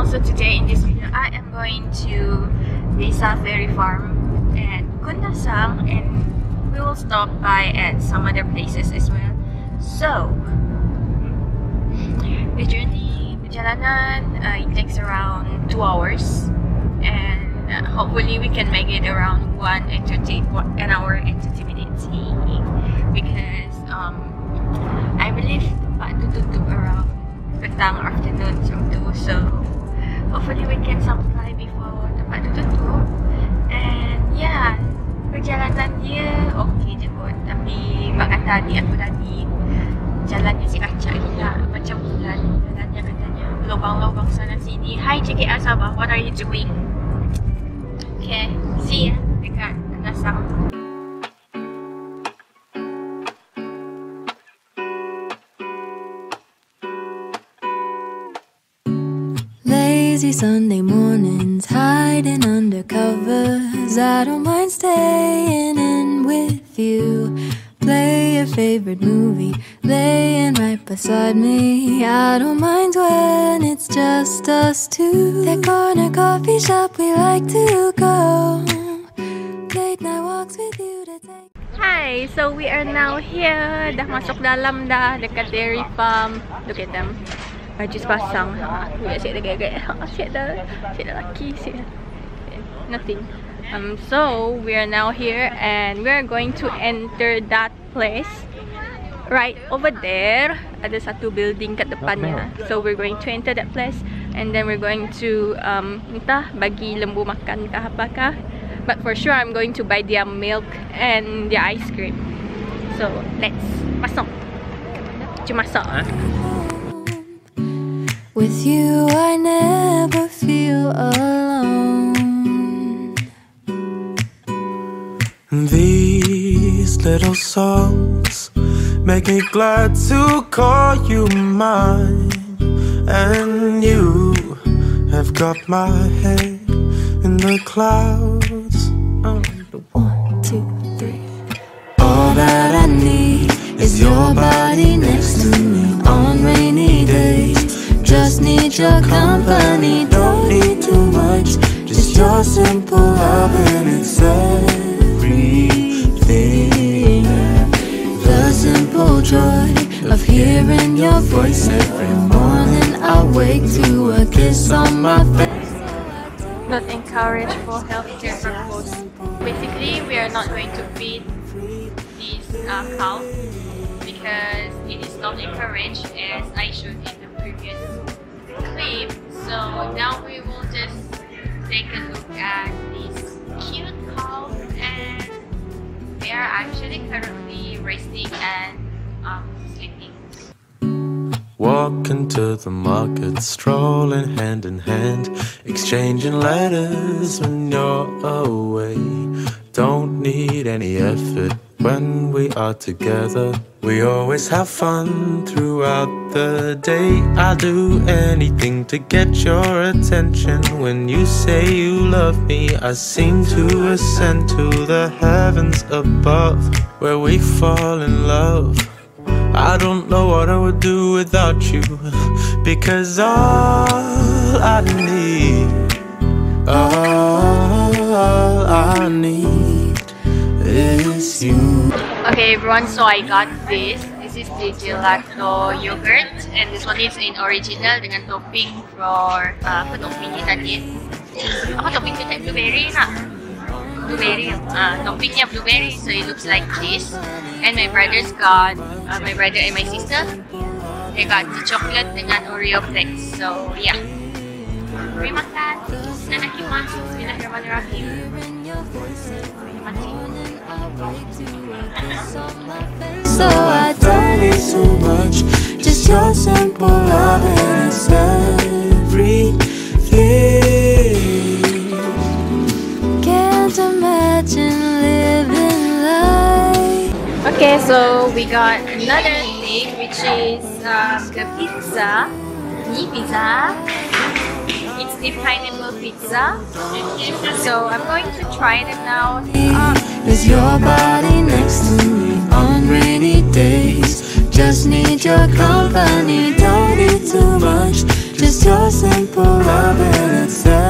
also today in this video I am going to Desa Ferry Farm at Kundasang, and we will stop by at some other places as well. So the journey, perjalanan, it takes around 2 hours, and hopefully we can make it around 1 hour and 30 minutes, because I believe tempat tu tutup around petang afternoon macam tu, so hopefully we can sampai before tempat tu tutup. And yeah, perjalanan dia okey je kot, tapi mak kata adik aku tadi jalannya si acak gila, macam bulan jalannya katanya, lubang-lubang sana sini. Hi JKR Sabah, what are you doing? Okay, see ya dekat Kundasang. Lazy Sunday mornings, hiding under covers. I don't mind staying in with you. Play your favorite movie, laying right beside me. I don't mind when it's just us two. That corner coffee shop we like to go. Late night walks with you to take. Hi, so we are now here. Dah masuk dalam dah, dekat dairy farm. Look at them. Baju pasang. Asyik dah gagak. Asyik dah laki. Nothing. So we are now here, and we are going to enter that place right over there. Ada satu building kat depannya. So we're going to enter that place, and then we're going to entah bagi lembu makan kah apakah. But for sure I'm going to buy their milk and their ice cream. So let's masuk. Cuma masuk. With you I never feel alone. These little songs make me glad to call you mine, and you have got my head in the clouds. 1, 2, 3. All that I need is your body next to me on rainy days. Just need your company, don't need too much. Just your simple love, and it's everything. The simple joy of hearing your voice every morning. I wake to a kiss on my face. Not encouraged for healthcare purpose. Basically, we are not going to feed these cows because it is not encouraged, as I showed in the previous clip. So now we will just take a look at these cute cows, and they are actually currently resting and sleeping. Walking to the market, strolling hand in hand, exchanging letters when you're away. Don't need any effort when we are together. We always have fun throughout the day. I'll do anything to get your attention. When you say you love me, I seem to ascend to the heavens above, where we fall in love. I don't know what I would do without you, because all I need is you. Okay everyone, so I got this. This is the gelato yogurt, and this one is in original dengan topping for apa toppingnya tadi? Apa topping tu? Blueberry nak? Blueberry. Toppingnya blueberry, so it looks like this. And my brother's got, my brother and my sister, they got the chocolate dengan Oreo flakes. So yeah, mari makan. Nanakimasu. Bismillahirrahmanirrahim. So I don't need too much, just your simple love, and it's everything. Can't imagine living life. Okay, so we got another thing, which is the pizza. Ni pizza. It's the pineapple pizza. So I'm going to try it now. Is your body next to me on rainy days? Just need your company, don't need too much. Just just your simple love and it's